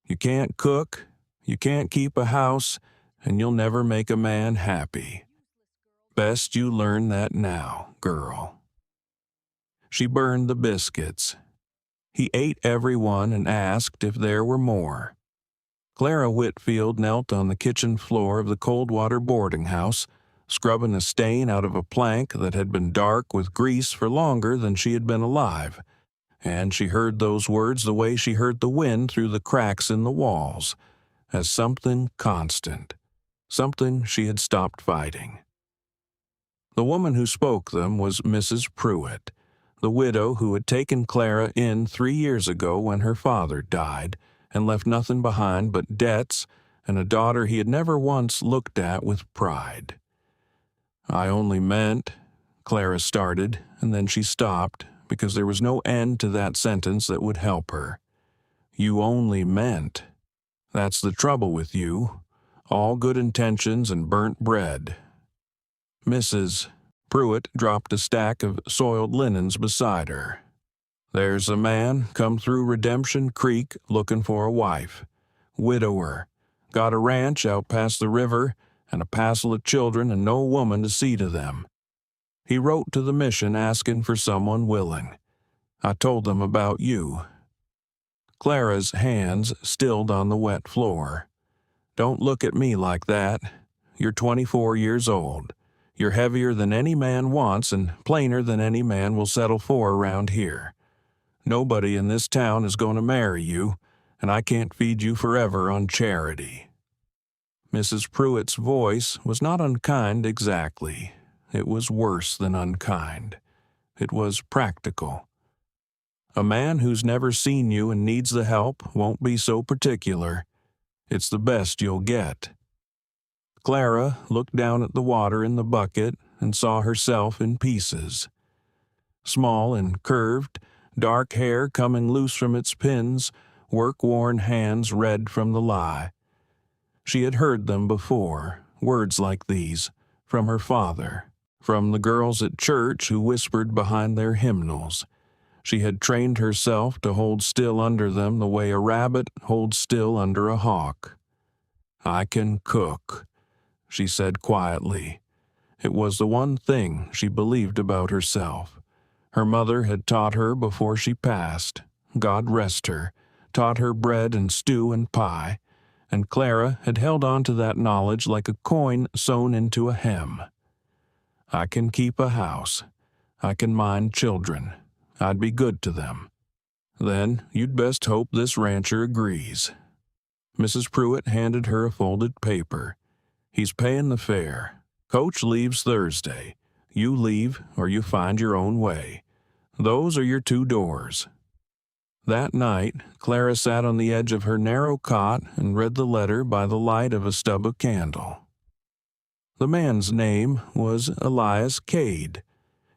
You can't cook, you can't keep a house, and you'll never make a man happy. Best you learn that now, girl." She burned the biscuits. He ate every one and asked if there were more. Clara Whitfield knelt on the kitchen floor of the Coldwater boarding house, scrubbing a stain out of a plank that had been dark with grease for longer than she had been alive, and she heard those words the way she heard the wind through the cracks in the walls, as something constant, something she had stopped fighting. The woman who spoke them was Mrs. Pruitt, the widow who had taken Clara in 3 years ago when her father died and left nothing behind but debts and a daughter he had never once looked at with pride. "I only meant," Clara started, and then she stopped because there was no end to that sentence that would help her. "You only meant. That's the trouble with you. All good intentions and burnt bread." Mrs. Pruitt dropped a stack of soiled linens beside her. "There's a man come through Redemption Creek looking for a wife. Widower. Got a ranch out past the river and a passel of children and no woman to see to them. He wrote to the mission asking for someone willing. I told them about you." Clara's hands stilled on the wet floor. "Don't look at me like that. You're 24 years old. You're heavier than any man wants and plainer than any man will settle for around here. Nobody in this town is going to marry you, and I can't feed you forever on charity." Mrs. Pruitt's voice was not unkind exactly. It was worse than unkind. It was practical. "A man who's never seen you and needs the help won't be so particular. It's the best you'll get." Clara looked down at the water in the bucket and saw herself in pieces. Small and curved, dark hair coming loose from its pins, work-worn hands red from the lye. She had heard them before, words like these, from her father, from the girls at church who whispered behind their hymnals. She had trained herself to hold still under them the way a rabbit holds still under a hawk. "I can cook," she said quietly. It was the one thing she believed about herself. Her mother had taught her before she passed, God rest her, taught her bread and stew and pie, and Clara had held on to that knowledge like a coin sewn into a hem. "I can keep a house. I can mind children. I'd be good to them. Then you'd best hope this rancher agrees." Mrs. Pruitt handed her a folded paper. "He's paying the fare. Coach leaves Thursday. You leave or you find your own way. Those are your 2 doors." That night, Clara sat on the edge of her narrow cot and read the letter by the light of a stub of candle. The man's name was Elias Cade.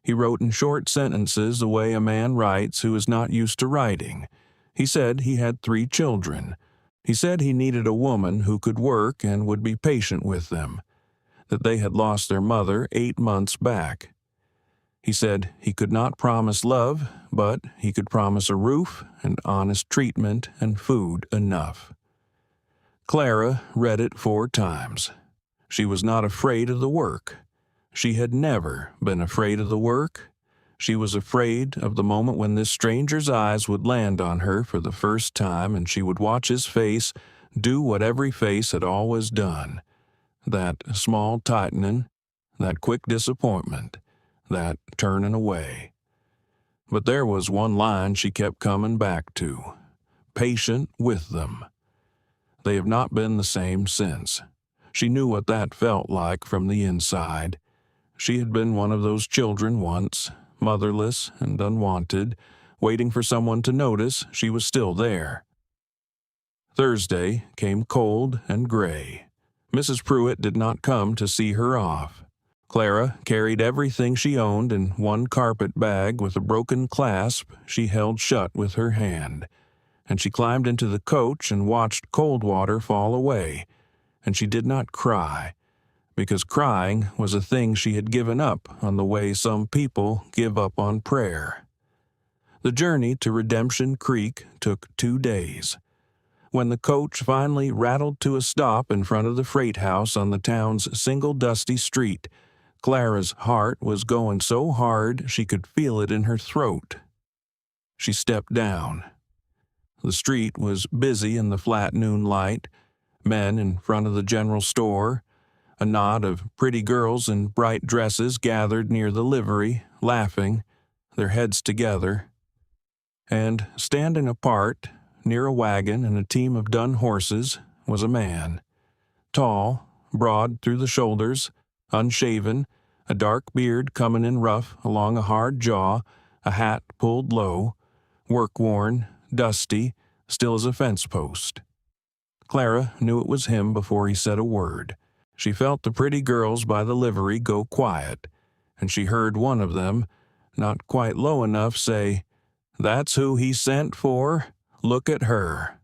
He wrote in short sentences the way a man writes who is not used to writing. He said he had 3 children. He said he needed a woman who could work and would be patient with them, that they had lost their mother 8 months back. He said he could not promise love, but he could promise a roof and honest treatment and food enough. Clara read it 4 times. She was not afraid of the work. She had never been afraid of the work. She was afraid of the moment when this stranger's eyes would land on her for the first time and she would watch his face do what every face had always done. That small tightening, that quick disappointment, that turning away. But there was one line she kept coming back to. Patient with them. They have not been the same since. She knew what that felt like from the inside. She had been one of those children once, motherless and unwanted, waiting for someone to notice she was still there. Thursday came cold and gray. Mrs. Pruitt did not come to see her off. Clara carried everything she owned in one carpet bag with a broken clasp she held shut with her hand, and she climbed into the coach and watched Coldwater fall away, and she did not cry, because crying was a thing she had given up on the way some people give up on prayer. The journey to Redemption Creek took 2 days. When the coach finally rattled to a stop in front of the freight house on the town's single dusty street, Clara's heart was going so hard she could feel it in her throat. She stepped down. The street was busy in the flat noon light, men in front of the general store, a knot of pretty girls in bright dresses gathered near the livery, laughing, their heads together. And standing apart, near a wagon and a team of dun horses, was a man. Tall, broad through the shoulders, unshaven, a dark beard coming in rough along a hard jaw, a hat pulled low, work-worn, dusty, still as a fence post. Clara knew it was him before he said a word. She felt the pretty girls by the livery go quiet, and she heard one of them, not quite low enough, say, "That's who he sent for. Look at her."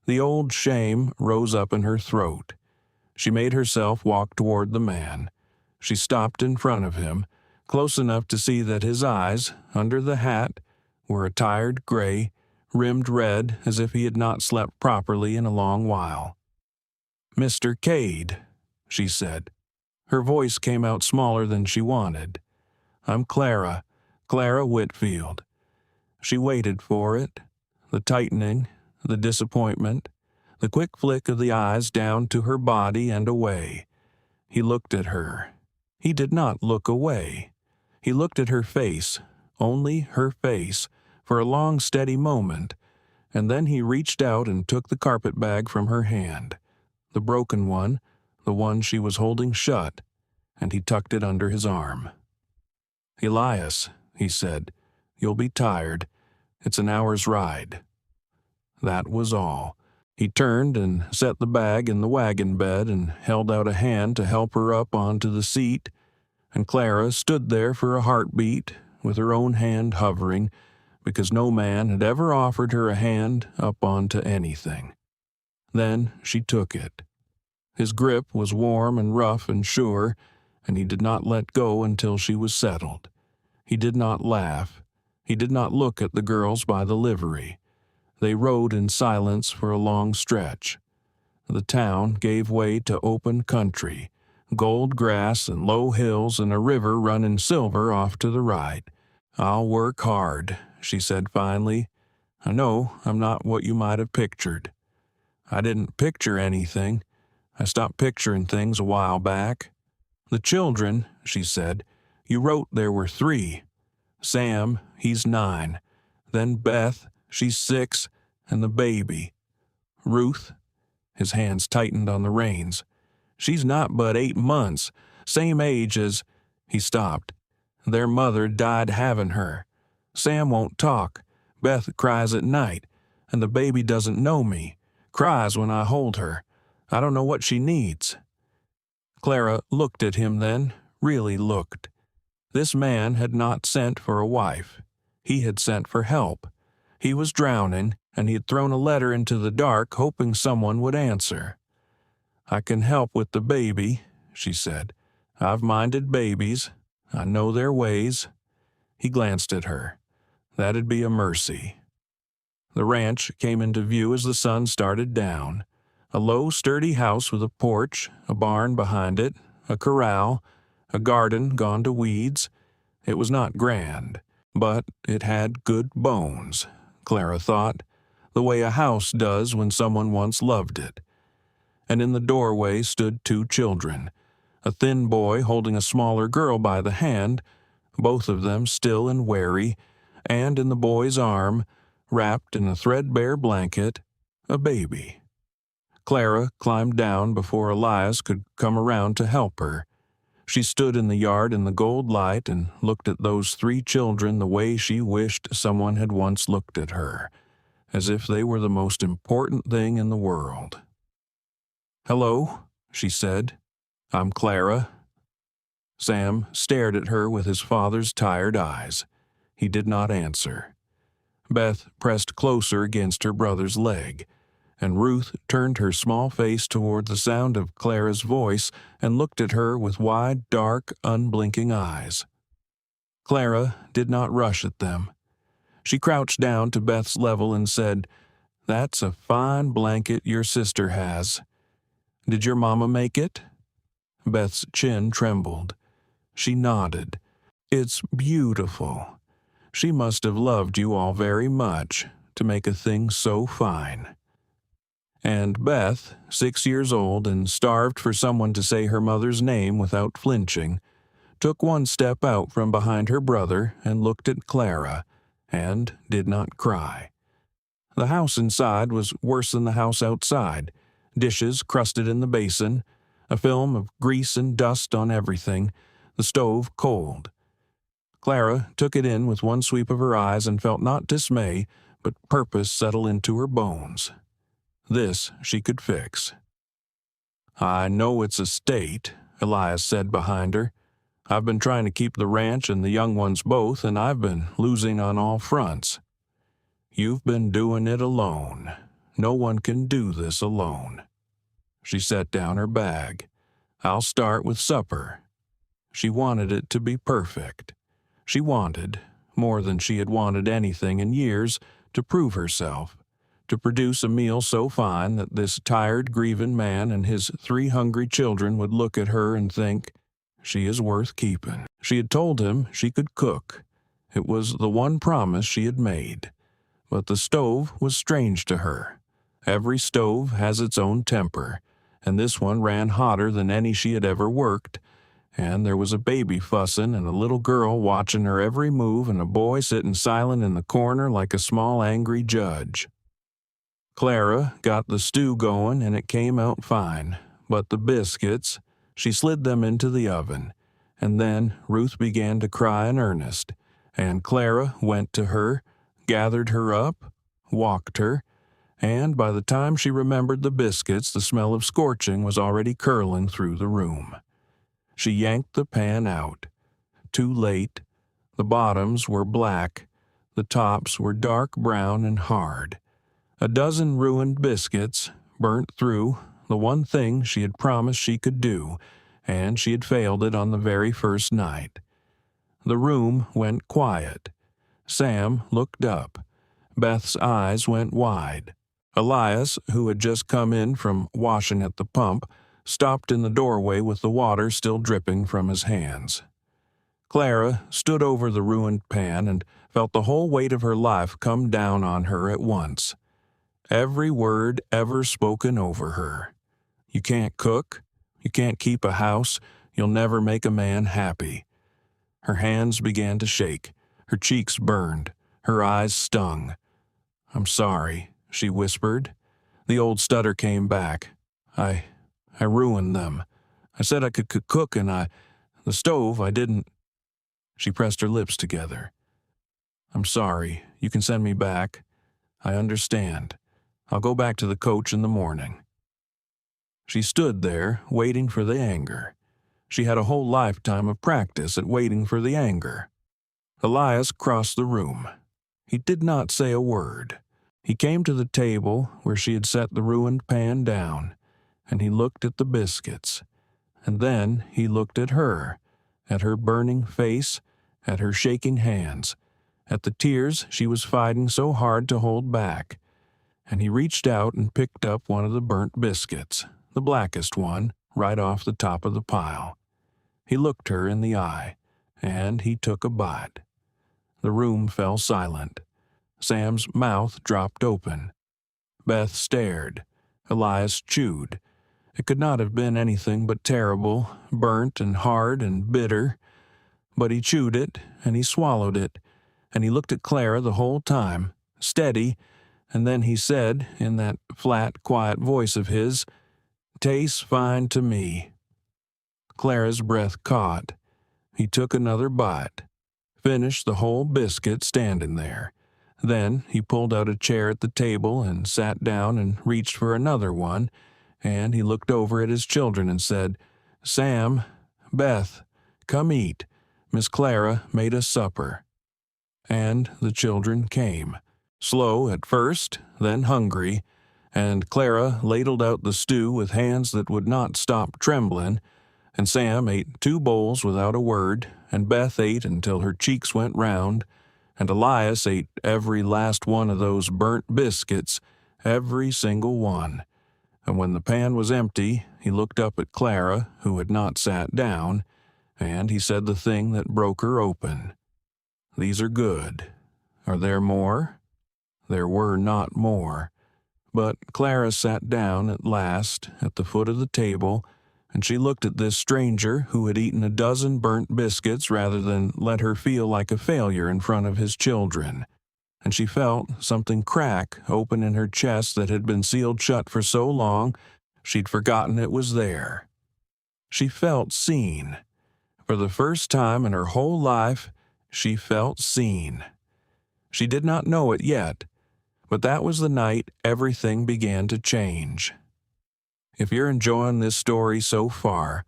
The old shame rose up in her throat. She made herself walk toward the man. She stopped in front of him, close enough to see that his eyes, under the hat, were a tired gray, rimmed red as if he had not slept properly in a long while. "Mr. Cade," she said. Her voice came out smaller than she wanted. "I'm Clara Whitfield." She waited for it, the tightening, the disappointment, the quick flick of the eyes down to her body and away. He looked at her. He did not look away. He looked at her face, only her face, for a long steady moment, and then he reached out and took the carpetbag from her hand, the broken one, the one she was holding shut, and he tucked it under his arm. "Elias," he said, "you'll be tired. It's an hour's ride." That was all. He turned and set the bag in the wagon bed and held out a hand to help her up onto the seat, and Clara stood there for a heartbeat, with her own hand hovering, because no man had ever offered her a hand up onto anything. Then she took it. His grip was warm and rough and sure, and he did not let go until she was settled. He did not laugh. He did not look at the girls by the livery. They rode in silence for a long stretch. The town gave way to open country, gold grass and low hills and a river running silver off to the right. "I'll work hard," she said finally. "I know I'm not what you might have pictured." "I didn't picture anything. I stopped picturing things a while back." "The children," she said, "you wrote there were 3. Sam, he's 9. Then Beth, she's 6, and the baby. Ruth," his hands tightened on the reins, "she's not but 8 months, same age as—" He stopped. "Their mother died having her. Sam won't talk. Beth cries at night, and the baby doesn't know me, cries when I hold her. I don't know what she needs." Clara looked at him then, really looked. This man had not sent for a wife. He had sent for help. He was drowning, and he had thrown a letter into the dark, hoping someone would answer. "I can help with the baby," she said. "I've minded babies. I know their ways." He glanced at her. That'd be a mercy. The ranch came into view as the sun started down. A low, sturdy house with a porch, a barn behind it, a corral, a garden gone to weeds. It was not grand, but it had good bones, Clara thought, the way a house does when someone once loved it. And in the doorway stood 2 children, a thin boy holding a smaller girl by the hand, both of them still and wary, and in the boy's arm, wrapped in a threadbare blanket, a baby. Clara climbed down before Elias could come around to help her. She stood in the yard in the gold light and looked at those 3 children the way she wished someone had once looked at her, as if they were the most important thing in the world. "Hello," she said. "I'm Clara." Sam stared at her with his father's tired eyes. He did not answer. Beth pressed closer against her brother's leg, and Ruth turned her small face toward the sound of Clara's voice and looked at her with wide, dark, unblinking eyes. Clara did not rush at them. She crouched down to Beth's level and said, That's a fine blanket your sister has. Did your mama make it?" Beth's chin trembled. She nodded. "It's beautiful. She must have loved you all very much to make a thing so fine." And Beth, 6 years old and starved for someone to say her mother's name without flinching, took one step out from behind her brother and looked at Clara, and did not cry. The house inside was worse than the house outside. Dishes crusted in the basin, a film of grease and dust on everything, the stove cold. Clara took it in with one sweep of her eyes and felt not dismay, but purpose settle into her bones. This she could fix. "I know it's a state," Elias said behind her. "I've been trying to keep the ranch and the young ones both, and I've been losing on all fronts." "You've been doing it alone. No one can do this alone." She set down her bag. "I'll start with supper." She wanted it to be perfect. She wanted, more than she had wanted anything in years, to prove herself, to produce a meal so fine that this tired, grieving man and his 3 hungry children would look at her and think, "She is worth keeping." She had told him she could cook. It was the one promise she had made. But the stove was strange to her. Every stove has its own temper, and this one ran hotter than any she had ever worked, and there was a baby fussing and a little girl watching her every move and a boy sitting silent in the corner like a small angry judge. Clara got the stew going and it came out fine, but the biscuits, she slid them into the oven, and then Ruth began to cry in earnest, and Clara went to her, gathered her up, walked her, and by the time she remembered the biscuits, the smell of scorching was already curling through the room. She yanked the pan out. Too late. The bottoms were black. The tops were dark brown and hard. A dozen ruined biscuits, burnt through, the one thing she had promised she could do, and she had failed it on the very first night. The room went quiet. Sam looked up. Beth's eyes went wide. Elias, who had just come in from washing at the pump, stopped in the doorway with the water still dripping from his hands. Clara stood over the ruined pan and felt the whole weight of her life come down on her at once. Every word ever spoken over her. You can't cook. You can't keep a house. You'll never make a man happy. Her hands began to shake. Her cheeks burned. Her eyes stung. "I'm sorry," she whispered. The old stutter came back. I ruined them. I said I could cook and the stove, I didn't." She pressed her lips together. "I'm sorry. You can send me back. I understand. I'll go back to the coach in the morning." She stood there, waiting for the anger. She had a whole lifetime of practice at waiting for the anger. Elias crossed the room. He did not say a word. He came to the table where she had set the ruined pan down, and he looked at the biscuits. And then he looked at her burning face, at her shaking hands, at the tears she was fighting so hard to hold back. And he reached out and picked up one of the burnt biscuits, the blackest one, right off the top of the pile. He looked her in the eye, and he took a bite. The room fell silent. Sam's mouth dropped open. Beth stared. Elias chewed. It could not have been anything but terrible, burnt and hard and bitter. But he chewed it, and he swallowed it, and he looked at Clara the whole time, steady, and then he said, in that flat, quiet voice of his, "Tastes fine to me." Clara's breath caught. He took another bite, finished the whole biscuit standing there. Then he pulled out a chair at the table and sat down and reached for another one, and he looked over at his children and said, "Sam, Beth, come eat. Miss Clara made us supper." And the children came, slow at first, then hungry, and Clara ladled out the stew with hands that would not stop trembling, and Sam ate 2 bowls without a word, and Beth ate until her cheeks went round, and Elias ate every last one of those burnt biscuits, every single one, and when the pan was empty, he looked up at Clara, who had not sat down, and he said the thing that broke her open. "These are good. Are there more?" There were not more, but Clara sat down at last at the foot of the table, and she looked at this stranger who had eaten a dozen burnt biscuits rather than let her feel like a failure in front of his children. And she felt something crack open in her chest that had been sealed shut for so long she'd forgotten it was there. She felt seen. For the first time in her whole life, she felt seen. She did not know it yet, but that was the night everything began to change. If you're enjoying this story so far,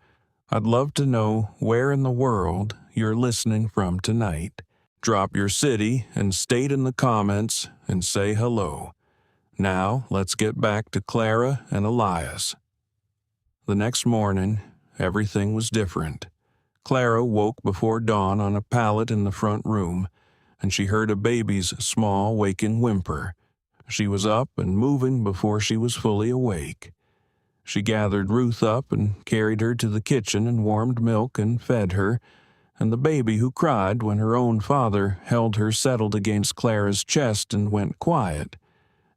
I'd love to know where in the world you're listening from tonight. Drop your city and state in the comments and say hello. Now, let's get back to Clara and Elias. The next morning, everything was different. Clara woke before dawn on a pallet in the front room, and she heard a baby's small, waking whimper. She was up and moving before she was fully awake. She gathered Ruth up and carried her to the kitchen and warmed milk and fed her, and the baby who cried when her own father held her settled against Clara's chest and went quiet.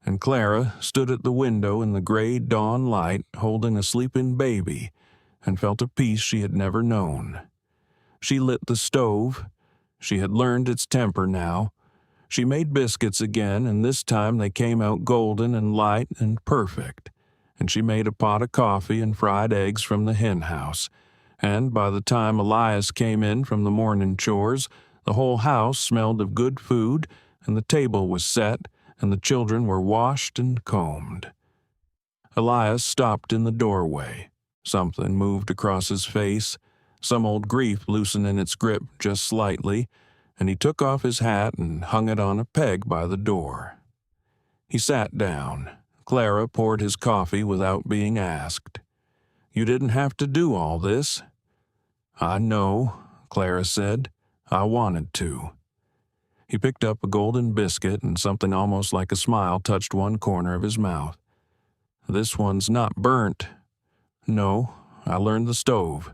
And Clara stood at the window in the gray dawn light holding a sleeping baby and felt a peace she had never known. She lit the stove. She had learned its temper now. She made biscuits again, and this time they came out golden and light and perfect. And she made a pot of coffee and fried eggs from the hen house. And by the time Elias came in from the morning chores, the whole house smelled of good food, and the table was set, and the children were washed and combed. Elias stopped in the doorway. Something moved across his face, some old grief loosening its grip just slightly, and he took off his hat and hung it on a peg by the door. He sat down. Clara poured his coffee without being asked. "You didn't have to do all this." "I know," Clara said. "I wanted to." He picked up a golden biscuit, and something almost like a smile touched one corner of his mouth. "This one's not burnt." "No, I learned the stove."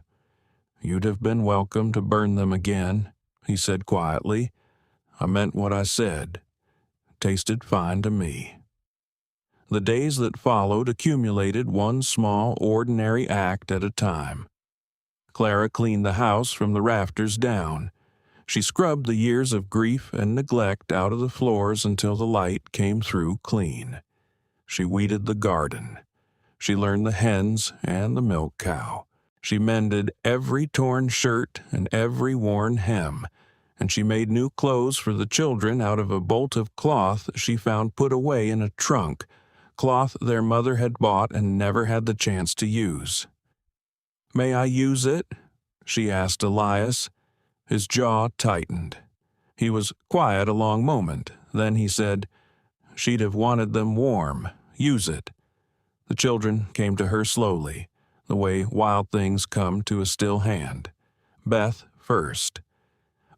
"You'd have been welcome to burn them again," he said quietly. "I meant what I said. Tasted fine to me." The days that followed accumulated one small, ordinary act at a time. Clara cleaned the house from the rafters down. She scrubbed the years of grief and neglect out of the floors until the light came through clean. She weeded the garden. She learned the hens and the milk cow. She mended every torn shirt and every worn hem, and she made new clothes for the children out of a bolt of cloth she found put away in a trunk, cloth their mother had bought and never had the chance to use. "May I use it?" she asked Elias. His jaw tightened. He was quiet a long moment. Then he said, "She'd have wanted them warm. Use it." The children came to her slowly, the way wild things come to a still hand. Beth first.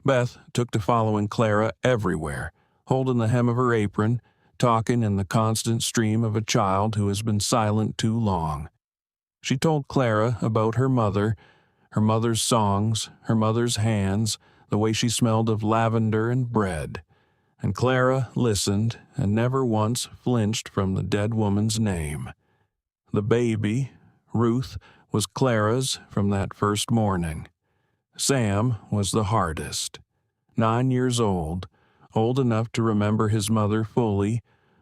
Beth took to following Clara everywhere, holding the hem of her apron, talking in the constant stream of a child who has been silent too long. She told Clara about her mother's songs, her mother's hands, the way she smelled of lavender and bread. And Clara listened and never once flinched from the dead woman's name. The baby, Ruth, was Clara's from that first morning. Sam was the hardest. 9 years old enough to remember his mother fully,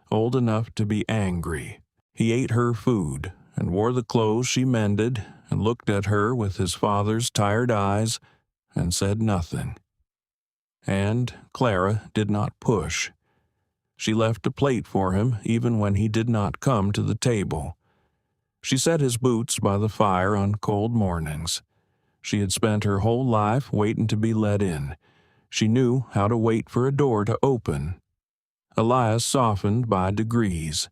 old enough to be angry. He ate her food and wore the clothes she mended and looked at her with his father's tired eyes and said nothing. And Clara did not push. She left a plate for him even when he did not come to the table. She set his boots by the fire on cold mornings. She had spent her whole life waiting to be let in. She knew how to wait for a door to open. Elias softened by degrees.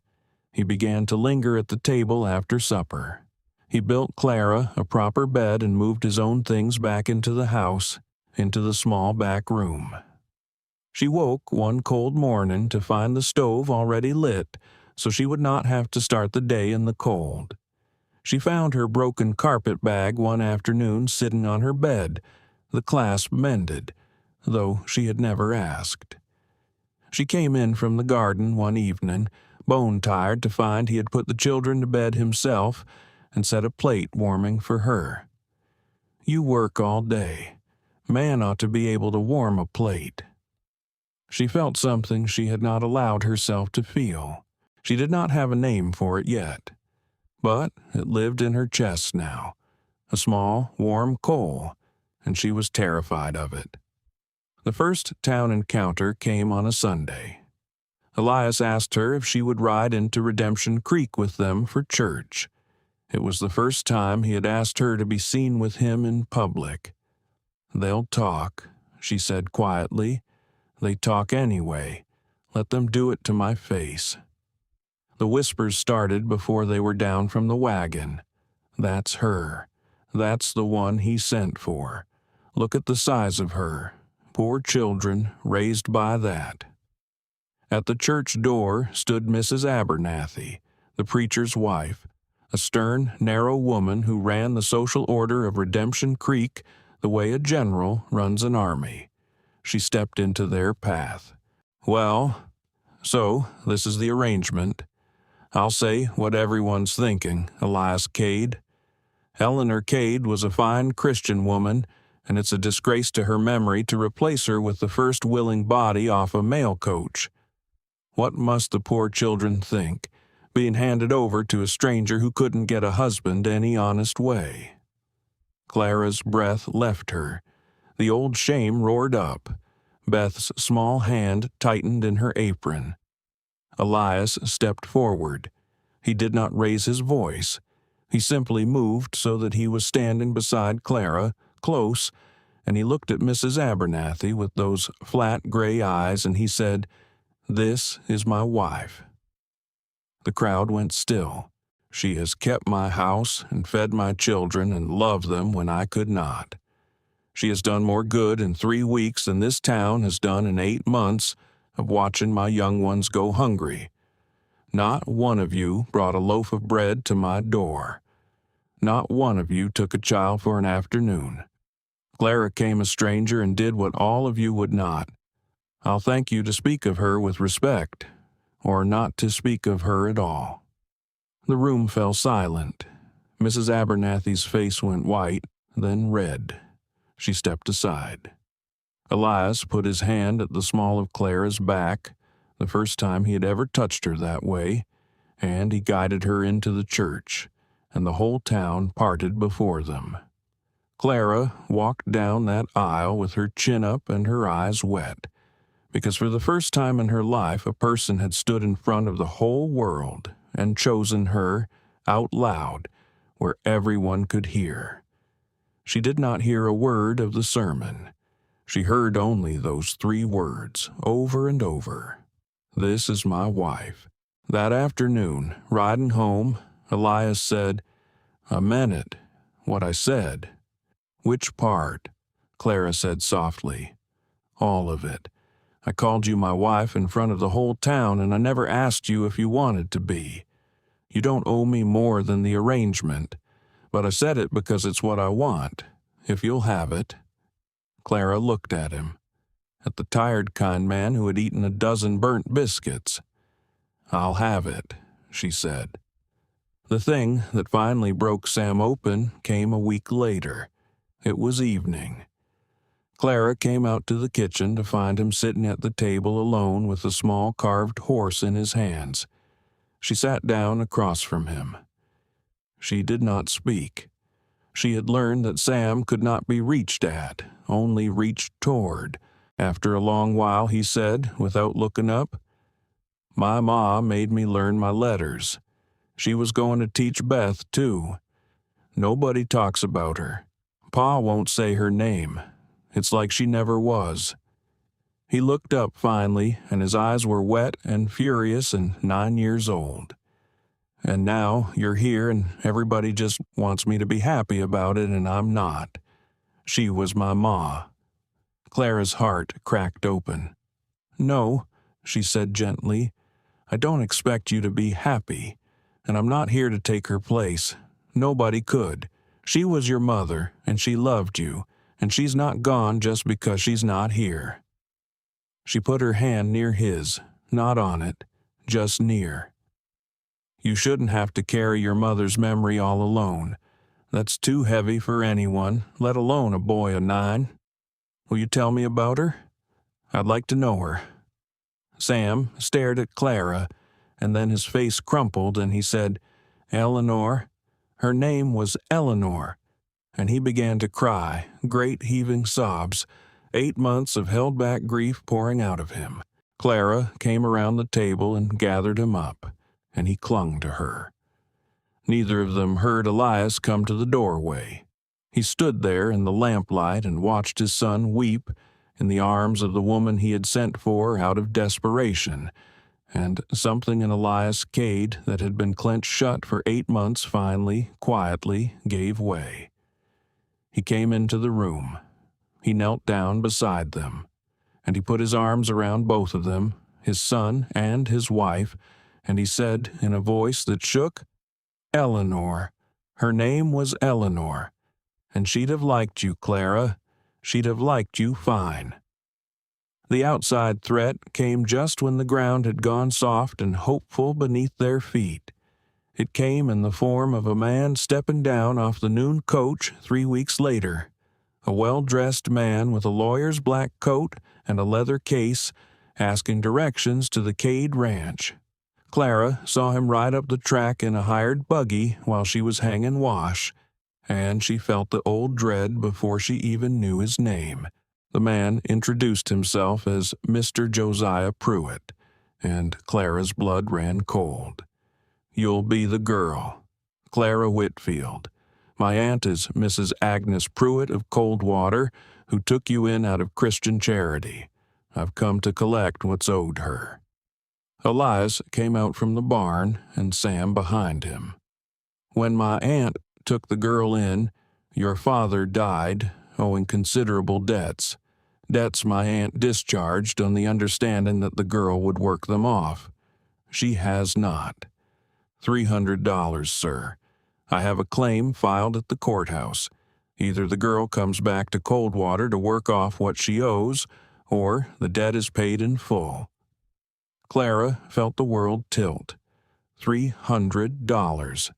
He began to linger at the table after supper. He built Clara a proper bed and moved his own things back into the house, into the small back room. She woke one cold morning to find the stove already lit, so she would not have to start the day in the cold. She found her broken carpet bag one afternoon sitting on her bed, the clasp mended, though she had never asked. She came in from the garden one evening, bone-tired to find he had put the children to bed himself and set a plate warming for her. "You work all day. Man ought to be able to warm a plate." She felt something she had not allowed herself to feel. She did not have a name for it yet, but it lived in her chest now, a small, warm coal, and she was terrified of it. The first town encounter came on a Sunday. Elias asked her if she would ride into Redemption Creek with them for church. It was the first time he had asked her to be seen with him in public. "They'll talk," she said quietly. "They talk anyway. Let them do it to my face." The whispers started before they were down from the wagon. "That's her. That's the one he sent for. Look at the size of her. Poor children, raised by that." At the church door stood Mrs. Abernathy, the preacher's wife, a stern, narrow woman who ran the social order of Redemption Creek the way a general runs an army. She stepped into their path. "Well, so this is the arrangement. I'll say what everyone's thinking, Elias Cade. Eleanor Cade was a fine Christian woman, and it's a disgrace to her memory to replace her with the first willing body off a mail coach. What must the poor children think, being handed over to a stranger who couldn't get a husband any honest way?" Clara's breath left her. The old shame roared up. Beth's small hand tightened in her apron. Elias stepped forward. He did not raise his voice. He simply moved so that he was standing beside Clara, close, and he looked at Mrs. Abernathy with those flat gray eyes, and he said, "This is my wife." The crowd went still. "She has kept my house and fed my children and loved them when I could not. She has done more good in 3 weeks than this town has done in 8 months of watching my young ones go hungry. Not one of you brought a loaf of bread to my door. Not one of you took a child for an afternoon. Clara came a stranger and did what all of you would not. I'll thank you to speak of her with respect, or not to speak of her at all." The room fell silent. Mrs. Abernathy's face went white, then red. She stepped aside. Elias put his hand at the small of Clara's back, the first time he had ever touched her that way, and he guided her into the church, and the whole town parted before them. Clara walked down that aisle with her chin up and her eyes wet, because for the first time in her life a person had stood in front of the whole world and chosen her out loud where everyone could hear. She did not hear a word of the sermon. She heard only those 3 words over and over. "This is my wife." That afternoon, riding home, Elias said, "I meant it, what I said." "Which part?" Clara said softly. "All of it. I called you my wife in front of the whole town, and I never asked you if you wanted to be. You don't owe me more than the arrangement, but I said it because it's what I want, if you'll have it." Clara looked at him, at the tired kind man who had eaten a dozen burnt biscuits. "I'll have it," she said. The thing that finally broke Sam open came a week later. It was evening. Clara came out to the kitchen to find him sitting at the table alone with a small carved horse in his hands. She sat down across from him. She did not speak. She had learned that Sam could not be reached at, only reached toward. After a long while he said, without looking up, "My ma made me learn my letters. She was going to teach Beth, too. Nobody talks about her. Pa won't say her name. It's like she never was." He looked up finally, and his eyes were wet and furious and 9 years old. "And now you're here and everybody just wants me to be happy about it, and I'm not. She was my ma." Clara's heart cracked open. "No," she said gently, I don't expect you to be happy, and I'm not here to take her place. Nobody could. She was your mother, and she loved you, and she's not gone just because she's not here." She put her hand near his, not on it, just near. "You shouldn't have to carry your mother's memory all alone. That's too heavy for anyone, let alone a boy of 9. Will you tell me about her? I'd like to know her." Sam stared at Clara, and then his face crumpled and he said, "Eleanor. Her name was Eleanor." And he began to cry, great heaving sobs, 8 months of held-back grief pouring out of him. Clara came around the table and gathered him up, and he clung to her. Neither of them heard Elias come to the doorway. He stood there in the lamplight and watched his son weep in the arms of the woman he had sent for out of desperation, and something in Elias Cade that had been clenched shut for 8 months finally, quietly, gave way. He came into the room. He knelt down beside them, and he put his arms around both of them, his son and his wife, and he said in a voice that shook, "Eleanor. Her name was Eleanor. And she'd have liked you, Clara. She'd have liked you fine." The outside threat came just when the ground had gone soft and hopeful beneath their feet. It came in the form of a man stepping down off the noon coach 3 weeks later, a well-dressed man with a lawyer's black coat and a leather case, asking directions to the Cade Ranch. Clara saw him ride up the track in a hired buggy while she was hanging wash, and she felt the old dread before she even knew his name. The man introduced himself as Mr. Josiah Pruitt, and Clara's blood ran cold. "You'll be the girl. Clara Whitfield. My aunt is Mrs. Agnes Pruitt of Coldwater, who took you in out of Christian charity. I've come to collect what's owed her." Elias came out from the barn, and Sam behind him. "When my aunt took the girl in, your father died, owing considerable debts. Debts my aunt discharged on the understanding that the girl would work them off. She has not. $300, sir. I have a claim filed at the courthouse. Either the girl comes back to Coldwater to work off what she owes, or the debt is paid in full." Clara felt the world tilt. $300.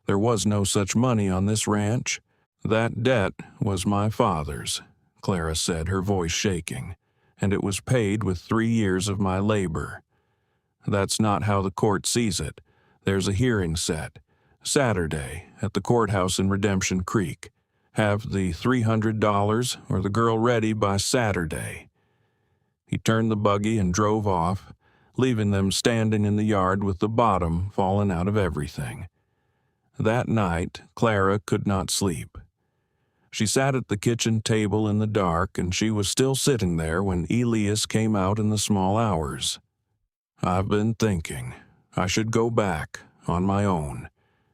There was no such money on this ranch. "That debt was my father's," Clara said, her voice shaking, "and it was paid with 3 years of my labor. That's not how the court sees it. There's a hearing set. Saturday, at the courthouse in Redemption Creek. Have the $300 or the girl ready by Saturday." He turned the buggy and drove off, leaving them standing in the yard with the bottom fallen out of everything. That night, Clara could not sleep. She sat at the kitchen table in the dark, and she was still sitting there when Elias came out in the small hours. "I've been thinking. I should go back, on my own.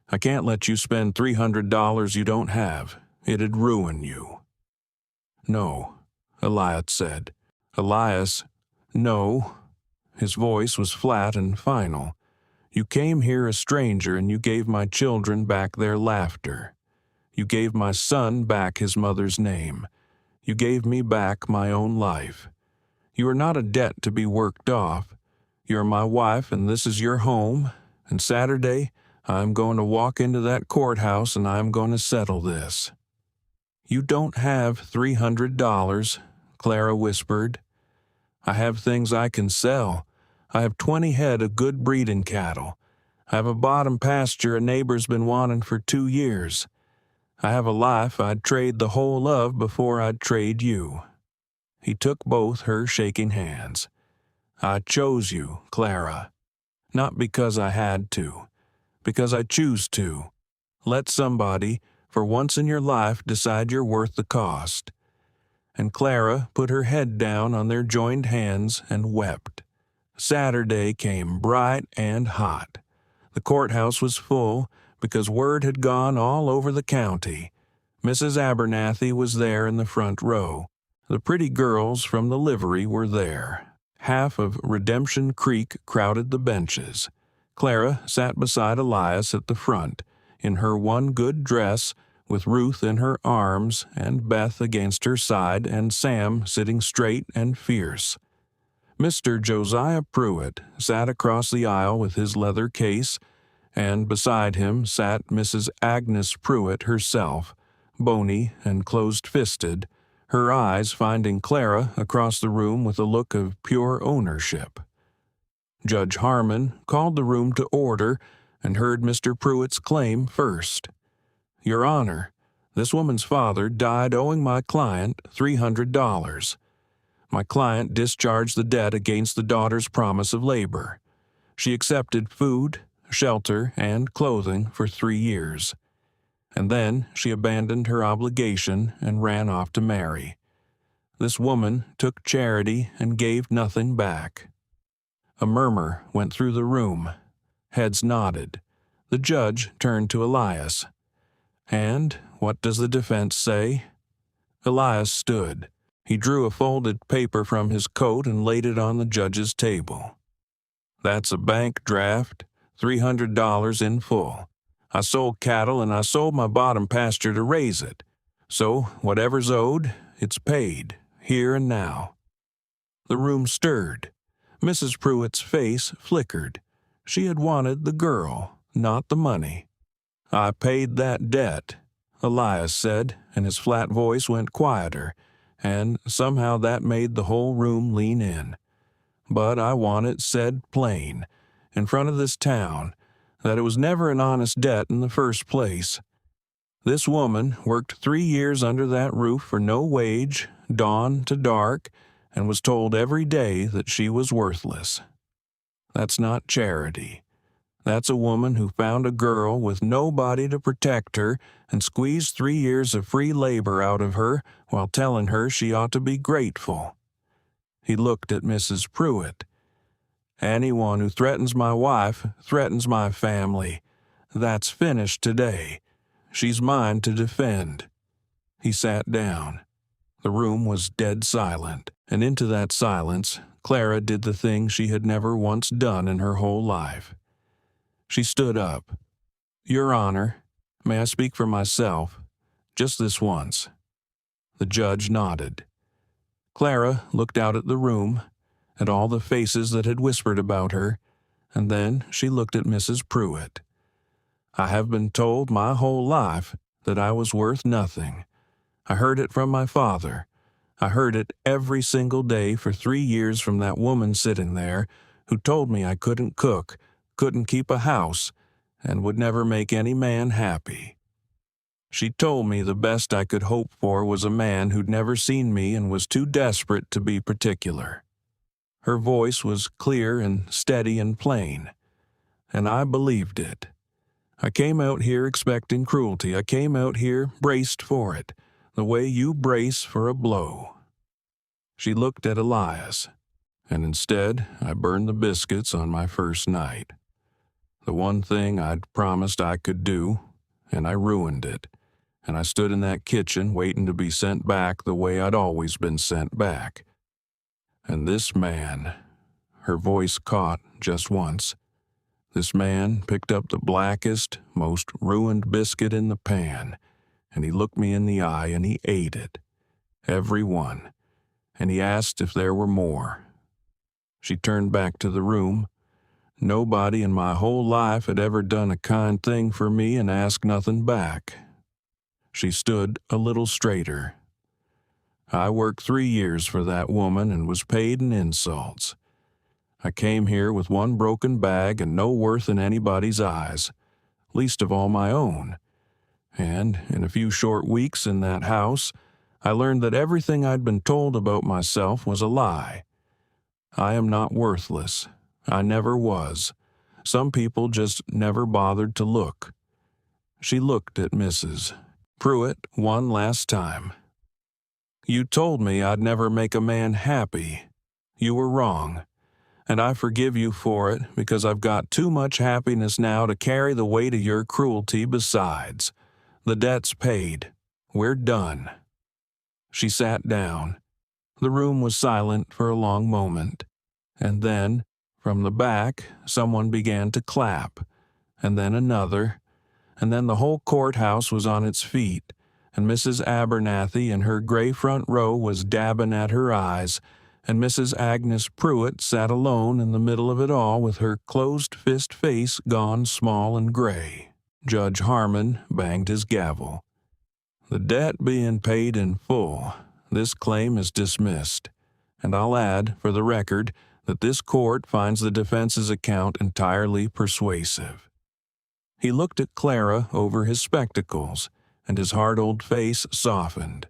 I can't let you spend $300 you don't have. It'd ruin you." "No," Elias said. "Elias, no." His voice was flat and final. "You came here a stranger and you gave my children back their laughter. You gave my son back his mother's name. You gave me back my own life. You are not a debt to be worked off. You're my wife and this is your home, and Saturday I'm going to walk into that courthouse and I'm going to settle this." "You don't have $300, Clara whispered. "I have things I can sell. I have 20 head of good breeding cattle. I have a bottom pasture a neighbor's been wanting for 2 years. I have a life I'd trade the whole of before I'd trade you." He took both her shaking hands. "I chose you, Clara. Not because I had to. Because I choose to. Let somebody, for once in your life, decide you're worth the cost." And Clara put her head down on their joined hands and wept. Saturday came bright and hot. The courthouse was full because word had gone all over the county. Mrs. Abernathy was there in the front row. The pretty girls from the livery were there. Half of Redemption Creek crowded the benches. Clara sat beside Elias at the front, in her one good dress, with Ruth in her arms and Beth against her side and Sam sitting straight and fierce. Mr. Josiah Pruitt sat across the aisle with his leather case, and beside him sat Mrs. Agnes Pruitt herself, bony and closed-fisted, her eyes finding Clara across the room with a look of pure ownership. Judge Harmon called the room to order and heard Mr. Pruitt's claim first. Your Honor, this woman's father died owing my client $300. My client discharged the debt against the daughter's promise of labor. She accepted food, shelter, and clothing for 3 years. And then she abandoned her obligation and ran off to marry. This woman took charity and gave nothing back. A murmur went through the room. Heads nodded. The judge turned to Elias. And what does the defense say? Elias stood. He drew a folded paper from his coat and laid it on the judge's table. That's a bank draft, $300 in full. I sold cattle and I sold my bottom pasture to raise it. So whatever's owed, it's paid, here and now. The room stirred. Mrs. Pruitt's face flickered. She had wanted the girl, not the money. I paid that debt, Elias said, and his flat voice went quieter, and somehow that made the whole room lean in. But I want it said plain, in front of this town, that it was never an honest debt in the first place. This woman worked 3 years under that roof for no wage, dawn to dark, and was told every day that she was worthless. That's not charity. That's a woman who found a girl with nobody to protect her and squeezed 3 years of free labor out of her while telling her she ought to be grateful. He looked at Mrs. Pruitt. Anyone who threatens my wife threatens my family. That's finished today. She's mine to defend. He sat down. The room was dead silent, and into that silence, Clara did the thing she had never once done in her whole life. She stood up. Your Honor, may I speak for myself? Just this once. The judge nodded. Clara looked out at the room, at all the faces that had whispered about her, and then she looked at Mrs. Pruitt. I have been told my whole life that I was worth nothing. I heard it from my father. I heard it every single day for 3 years from that woman sitting there who told me I couldn't cook, couldn't keep a house, and would never make any man happy. She told me the best I could hope for was a man who'd never seen me and was too desperate to be particular. Her voice was clear and steady and plain, and I believed it. I came out here expecting cruelty. I came out here braced for it, the way you brace for a blow. She looked at Elias, and instead I burned the biscuits on my first night. The one thing I'd promised I could do, and I ruined it. And I stood in that kitchen waiting to be sent back the way I'd always been sent back. And this man, her voice caught just once, this man picked up the blackest, most ruined biscuit in the pan, and he looked me in the eye and he ate it, every one, and he asked if there were more. She turned back to the room. Nobody in my whole life had ever done a kind thing for me and asked nothing back. She stood a little straighter. I worked 3 years for that woman and was paid in insults. I came here with one broken bag and no worth in anybody's eyes, least of all my own. And in a few short weeks in that house, I learned that everything I'd been told about myself was a lie. I am not worthless. I never was. Some people just never bothered to look. She looked at Mrs. Pruitt one last time. You told me I'd never make a man happy. You were wrong. And I forgive you for it because I've got too much happiness now to carry the weight of your cruelty besides. The debt's paid. We're done. She sat down. The room was silent for a long moment. And then, from the back, someone began to clap, and then another, and then the whole courthouse was on its feet, and Mrs. Abernathy in her gray front row was dabbing at her eyes, and Mrs. Agnes Pruitt sat alone in the middle of it all with her closed-fist face gone small and gray. Judge Harmon banged his gavel. The debt being paid in full, this claim is dismissed, and I'll add, for the record, that this court finds the defense's account entirely persuasive. He looked at Clara over his spectacles, and his hard old face softened.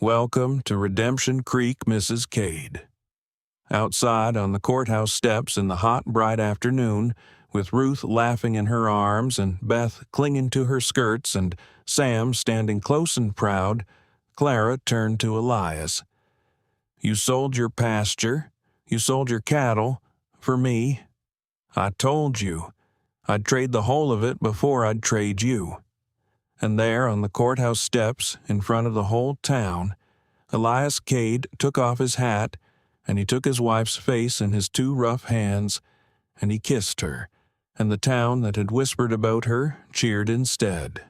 Welcome to Redemption Creek, Mrs. Cade. Outside on the courthouse steps in the hot, bright afternoon, with Ruth laughing in her arms and Beth clinging to her skirts and Sam standing close and proud, Clara turned to Elias. You sold your pasture, you sold your cattle, for me. I told you, I'd trade the whole of it before I'd trade you. And there on the courthouse steps, in front of the whole town, Elias Cade took off his hat, and he took his wife's face in his two rough hands, and he kissed her, and the town that had whispered about her cheered instead.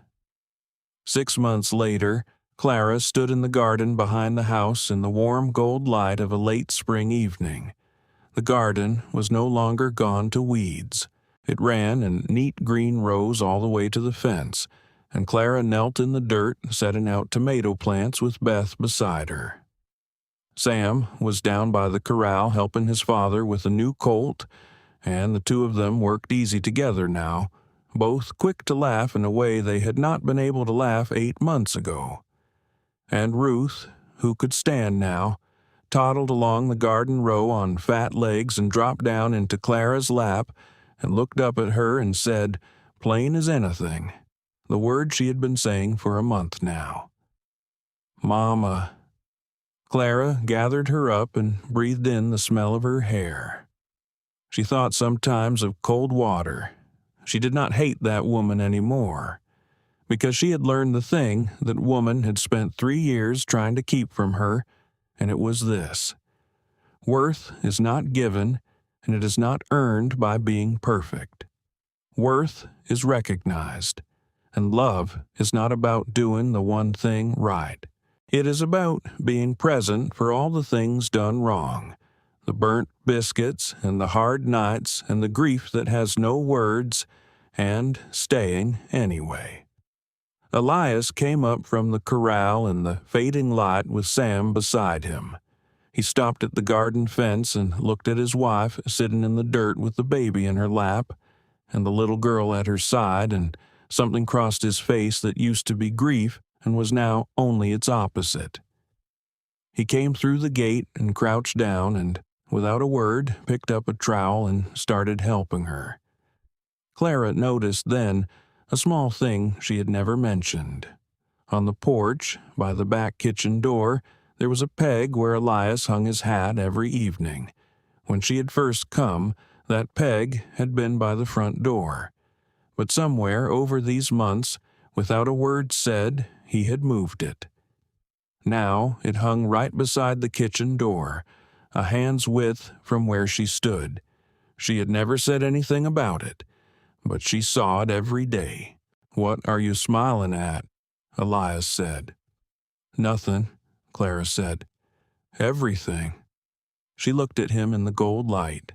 6 months later, Clara stood in the garden behind the house in the warm gold light of a late spring evening. The garden was no longer gone to weeds. It ran in neat green rows all the way to the fence, and Clara knelt in the dirt setting out tomato plants with Beth beside her. Sam was down by the corral helping his father with a new colt, and the two of them worked easy together now, both quick to laugh in a way they had not been able to laugh 8 months ago. And Ruth, who could stand now, toddled along the garden row on fat legs and dropped down into Clara's lap and looked up at her and said, plain as anything, the word she had been saying for a month now. Mama. Clara gathered her up and breathed in the smell of her hair. She thought sometimes of cold water. She did not hate that woman any more, because she had learned the thing that woman had spent 3 years trying to keep from her, and it was this. Worth is not given, and it is not earned by being perfect. Worth is recognized, and love is not about doing the one thing right. It is about being present for all the things done wrong, the burnt biscuits and the hard nights and the grief that has no words, and staying anyway. Elias came up from the corral in the fading light with Sam beside him. He stopped at the garden fence and looked at his wife sitting in the dirt with the baby in her lap, and the little girl at her side, and something crossed his face that used to be grief and was now only its opposite. He came through the gate and crouched down and, without a word, picked up a trowel and started helping her. Clara noticed then a small thing she had never mentioned. On the porch, by the back kitchen door, there was a peg where Elias hung his hat every evening. When she had first come, that peg had been by the front door. But somewhere over these months, without a word said, he had moved it. Now it hung right beside the kitchen door, a hand's width from where she stood. She had never said anything about it, but she saw it every day. What are you smiling at? Elias said. Nothing, Clara said. Everything. She looked at him in the gold light.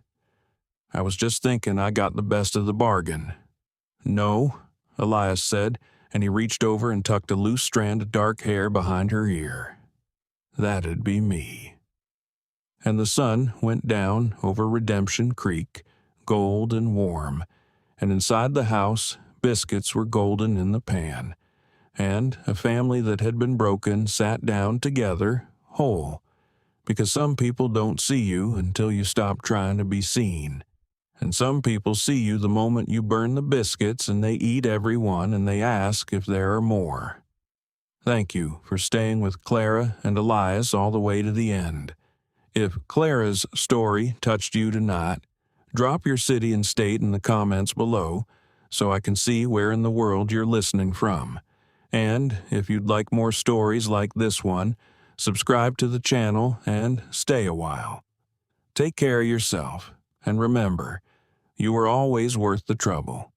I was just thinking I got the best of the bargain. No, Elias said, and he reached over and tucked a loose strand of dark hair behind her ear. That'd be me. And the sun went down over Redemption Creek, gold and warm, and inside the house, biscuits were golden in the pan, and a family that had been broken sat down together, whole, because some people don't see you until you stop trying to be seen. And some people see you the moment you burn the biscuits, and they eat every one, and they ask if there are more. Thank you for staying with Clara and Elias all the way to the end. If Clara's story touched you tonight, drop your city and state in the comments below so I can see where in the world you're listening from. And if you'd like more stories like this one, subscribe to the channel and stay a while. Take care of yourself, and remember, you are always worth the trouble.